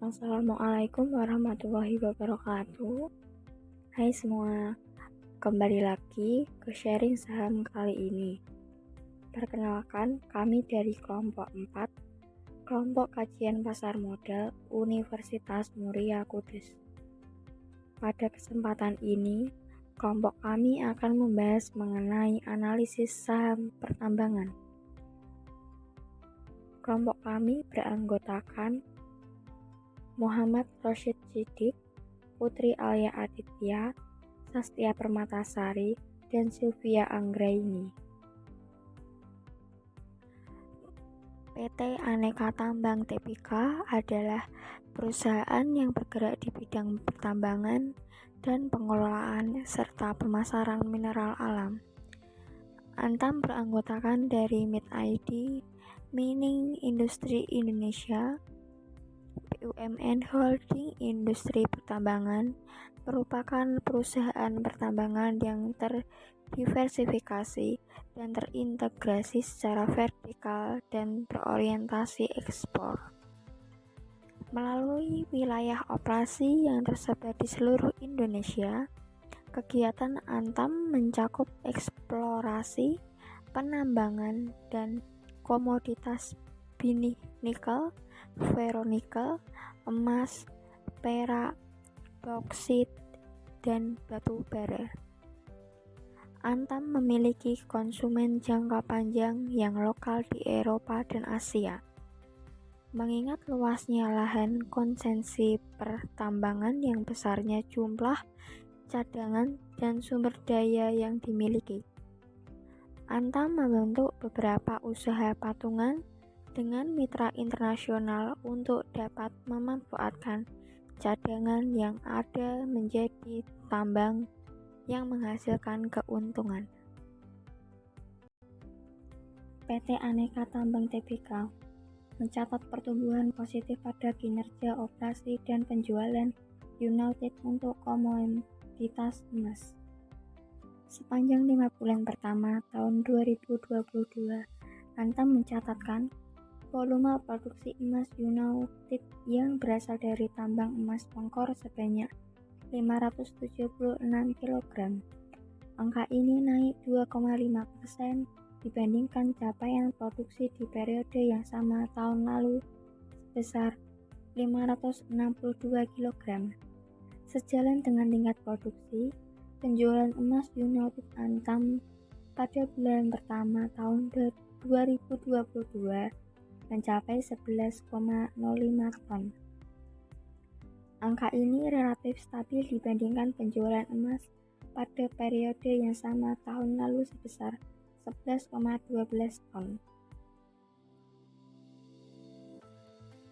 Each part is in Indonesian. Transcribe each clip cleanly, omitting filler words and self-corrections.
Assalamualaikum warahmatullahi wabarakatuh. Hai semua, kembali lagi ke sharing saham kali ini. Perkenalkan, kami dari kelompok 4, kelompok kajian pasar modal Universitas Muria Kudus. Pada kesempatan ini, kelompok kami akan membahas mengenai analisis saham pertambangan. Kelompok kami beranggotakan Muhammad Rosyid Siddiq, Putri Alia Aditya, Sastia Permatasari, dan Sylvia Anggraini. PT Aneka Tambang Tbk adalah perusahaan yang bergerak di bidang pertambangan dan pengelolaan serta pemasaran mineral alam. Antam beranggotakan dari MIT Mining Industri Indonesia, BUMN Holding Industri Pertambangan merupakan perusahaan pertambangan yang terdiversifikasi dan terintegrasi secara vertikal dan berorientasi ekspor. Melalui wilayah operasi yang tersebar di seluruh Indonesia, kegiatan Antam mencakup eksplorasi, penambangan, dan komoditas nikel, ferronikel, emas, perak, bauksit, dan batu bara. Antam memiliki konsumen jangka panjang yang lokal di Eropa dan Asia. Mengingat luasnya lahan konsesi pertambangan yang besarnya jumlah cadangan dan sumber daya yang dimiliki, Antam membentuk beberapa usaha patungan dengan mitra internasional untuk dapat memanfaatkan cadangan yang ada menjadi tambang yang menghasilkan keuntungan. PT Aneka Tambang Tbk mencatat pertumbuhan positif pada kinerja operasi dan penjualan unit untuk komoditas emas. Sepanjang 5 bulan pertama tahun 2022, Antam mencatatkan volume produksi emas unit yang berasal dari tambang emas Pongkor sebanyak 576 kg. Angka ini naik 2,5% dibandingkan capaian produksi di periode yang sama tahun lalu sebesar 562 kg. Sejalan dengan tingkat produksi, penjualan emas unit Antam pada bulan pertama tahun 2022 mencapai 11,05 ton. Angka ini relatif stabil dibandingkan penjualan emas pada periode yang sama tahun lalu sebesar 11,12 ton.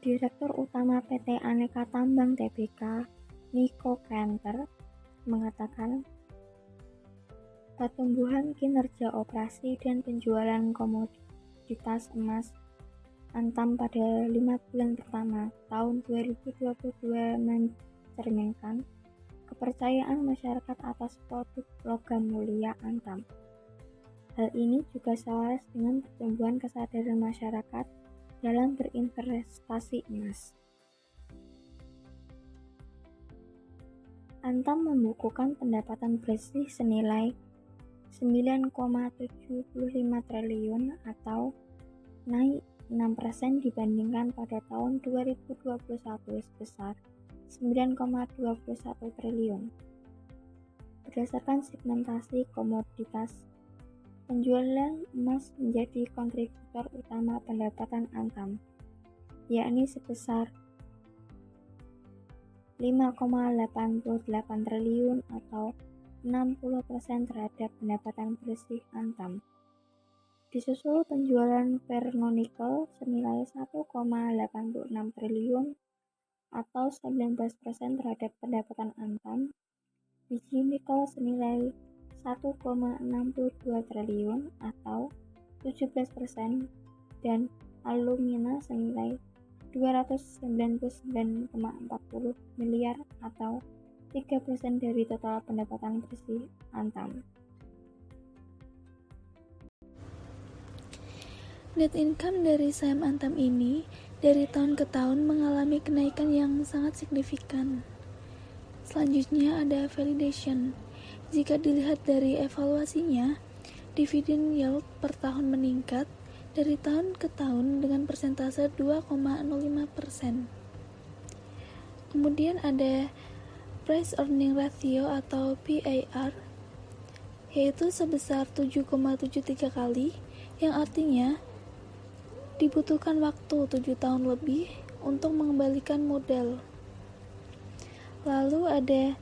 Direktur Utama PT Aneka Tambang Tbk, Nico Kanter, mengatakan pertumbuhan kinerja operasi dan penjualan komoditas emas Antam pada 5 bulan pertama tahun 2022 mencerminkan kepercayaan masyarakat atas produk logam mulia Antam. Hal ini juga selaras dengan pertumbuhan kesadaran masyarakat dalam berinvestasi emas. Antam membukukan pendapatan bersih senilai 9,75 triliun atau naik 6% dibandingkan pada tahun 2021 sebesar 9,21 triliun. Berdasarkan segmentasi komoditas, penjualan emas menjadi kontributor utama pendapatan Antam, yakni sebesar 5,88 triliun atau 60% terhadap pendapatan bersih Antam. Disusul penjualan ferronikel senilai 1,86 triliun atau 19% terhadap pendapatan Antam, biji nikel senilai 1,62 triliun atau 17% dan alumina senilai 299,40 miliar atau 3% dari total pendapatan bersih Antam. Net income dari saham Antam ini dari tahun ke tahun mengalami kenaikan yang sangat signifikan. Selanjutnya ada validation. Jika dilihat dari evaluasinya, dividen yield per tahun meningkat dari tahun ke tahun dengan persentase 2,05%. Kemudian ada price earning ratio atau PER, yaitu sebesar 7,73 kali, yang artinya dibutuhkan waktu 7 tahun lebih untuk mengembalikan modal. Lalu ada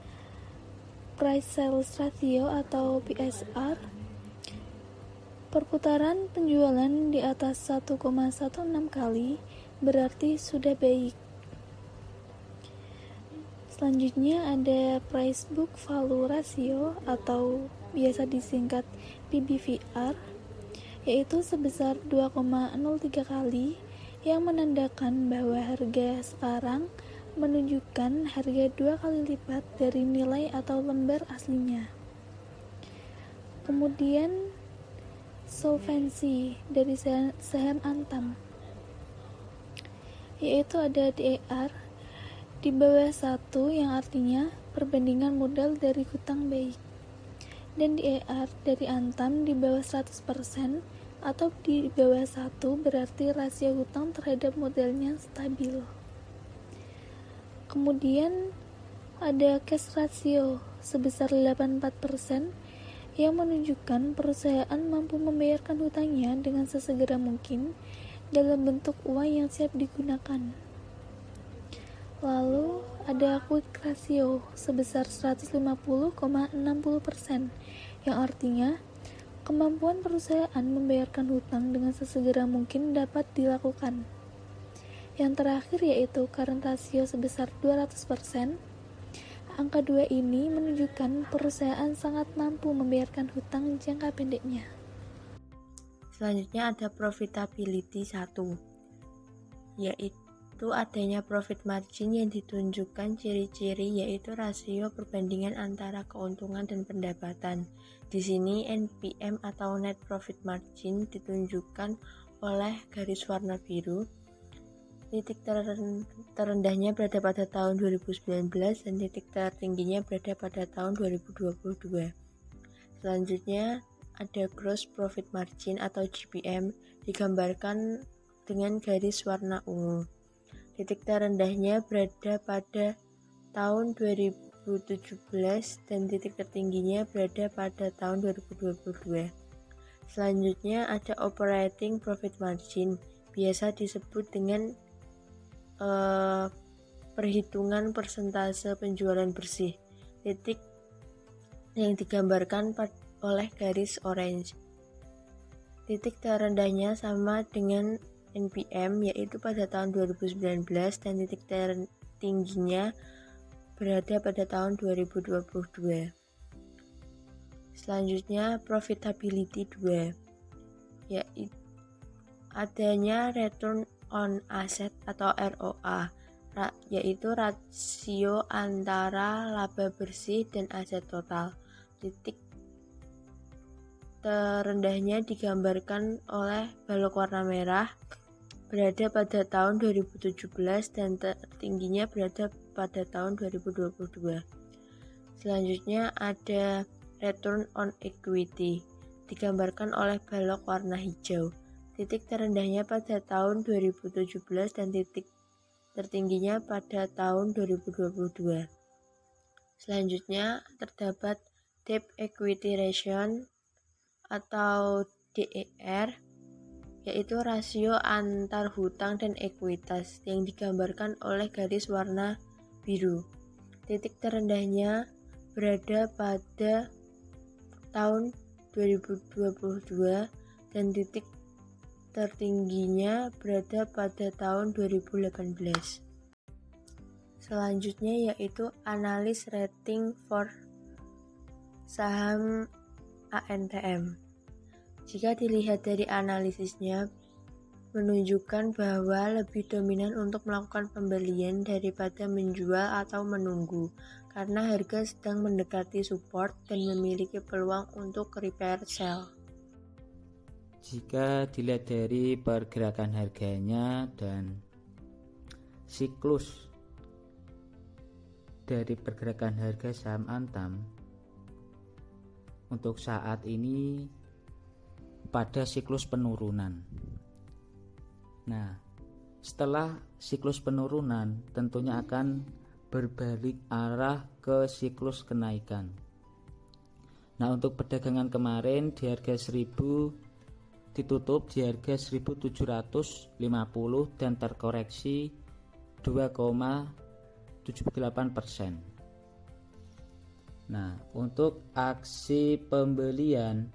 price sales ratio atau PSR, perputaran penjualan di atas 1,16 kali berarti sudah baik. Selanjutnya ada price book value ratio atau biasa disingkat PBVR, yaitu sebesar 2,03 kali, yang menandakan bahwa harga sekarang menunjukkan harga 2 kali lipat dari nilai atau lembar aslinya. Kemudian solvency dari saham Antam, yaitu ada DER di bawah 1, yang artinya perbandingan modal dari hutang baik, dan DER dari Antam di bawah 100% atau di bawah 1 berarti rasio hutang terhadap modalnya stabil. Kemudian ada cash ratio sebesar 84%, yang menunjukkan perusahaan mampu membayarkan hutangnya dengan sesegera mungkin dalam bentuk uang yang siap digunakan. Lalu ada quick ratio sebesar 150,60%, yang artinya kemampuan perusahaan membayarkan hutang dengan sesegera mungkin dapat dilakukan. Yang terakhir yaitu current ratio sebesar 200%. Angka 2 ini menunjukkan perusahaan sangat mampu membayarkan hutang jangka pendeknya. Selanjutnya ada profitability 1, yaitu adanya profit margin yang ditunjukkan ciri-ciri yaitu rasio perbandingan antara keuntungan dan pendapatan. Di sini NPM atau net profit margin ditunjukkan oleh garis warna biru. Titik terendahnya berada pada tahun 2019 dan titik tertingginya berada pada tahun 2022. Selanjutnya ada gross profit margin atau GPM, digambarkan dengan garis warna ungu. Titik terendahnya berada pada tahun 2017 dan titik tertingginya berada pada tahun 2022. Selanjutnya ada operating profit margin, biasa disebut dengan perhitungan persentase penjualan bersih. Titik yang digambarkan oleh garis orange. Titik terendahnya sama dengan NPM, yaitu pada tahun 2019 dan titik tertingginya berada pada tahun 2022. Selanjutnya profitability 2, yaitu adanya return on asset atau ROA, yaitu rasio antara laba bersih dan aset total. Titik terendahnya digambarkan oleh balok warna merah, berada pada tahun 2017 dan tertingginya berada pada tahun 2022. Selanjutnya ada return on equity, digambarkan oleh balok warna hijau. Titik terendahnya pada tahun 2017 dan titik tertingginya pada tahun 2022. Selanjutnya terdapat debt equity ratio atau DER, yaitu rasio antar hutang dan ekuitas yang digambarkan oleh garis warna biru. Titik terendahnya berada pada tahun 2022 dan titik tertingginya berada pada tahun 2018. Selanjutnya yaitu analis rating for saham ANTM. Jika dilihat dari analisisnya, menunjukkan bahwa lebih dominan untuk melakukan pembelian daripada menjual atau menunggu, karena harga sedang mendekati support dan memiliki peluang untuk repair sell. Jika dilihat dari pergerakan harganya dan siklus dari pergerakan harga saham Antam untuk saat ini pada siklus penurunan. Nah, setelah siklus penurunan tentunya akan berbalik arah ke siklus kenaikan. Nah, untuk perdagangan kemarin di harga 1000 ditutup di harga 1750 dan terkoreksi 2,78%. Nah, untuk aksi pembelian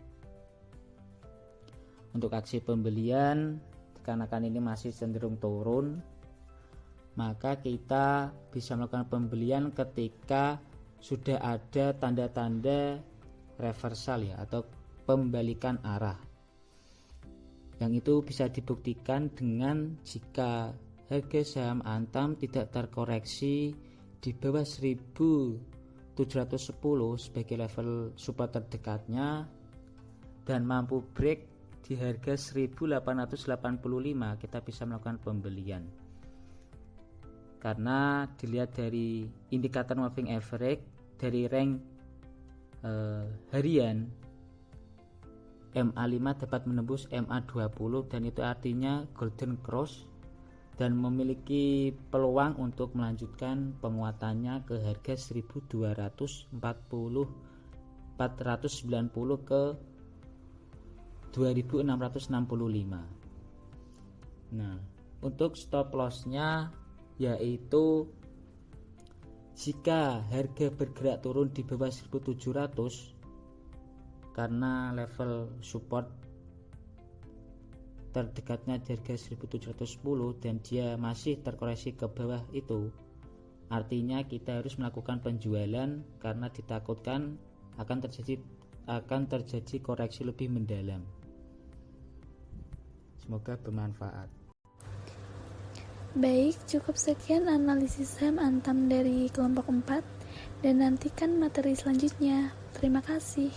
dikarenakan ini masih cenderung turun, maka kita bisa melakukan pembelian ketika sudah ada tanda-tanda reversal ya, atau pembalikan arah. Yang itu bisa dibuktikan dengan jika harga saham Antam tidak terkoreksi di bawah 1710 sebagai level support terdekatnya dan mampu break di harga 1885, kita bisa melakukan pembelian. Karena dilihat dari indikator moving average dari rank harian, MA5 dapat menembus MA20 dan itu artinya golden cross dan memiliki peluang untuk melanjutkan penguatannya ke harga 490 ke 2665. Nah, untuk stop lossnya yaitu jika harga bergerak turun di bawah 1700 karena level support terdekatnya di harga 1710 dan dia masih terkoreksi ke bawah itu, artinya kita harus melakukan penjualan karena ditakutkan akan terjadi koreksi lebih mendalam. Semoga bermanfaat. Baik, cukup sekian analisis saham Antam dari kelompok 4 dan nantikan materi selanjutnya. Terima kasih.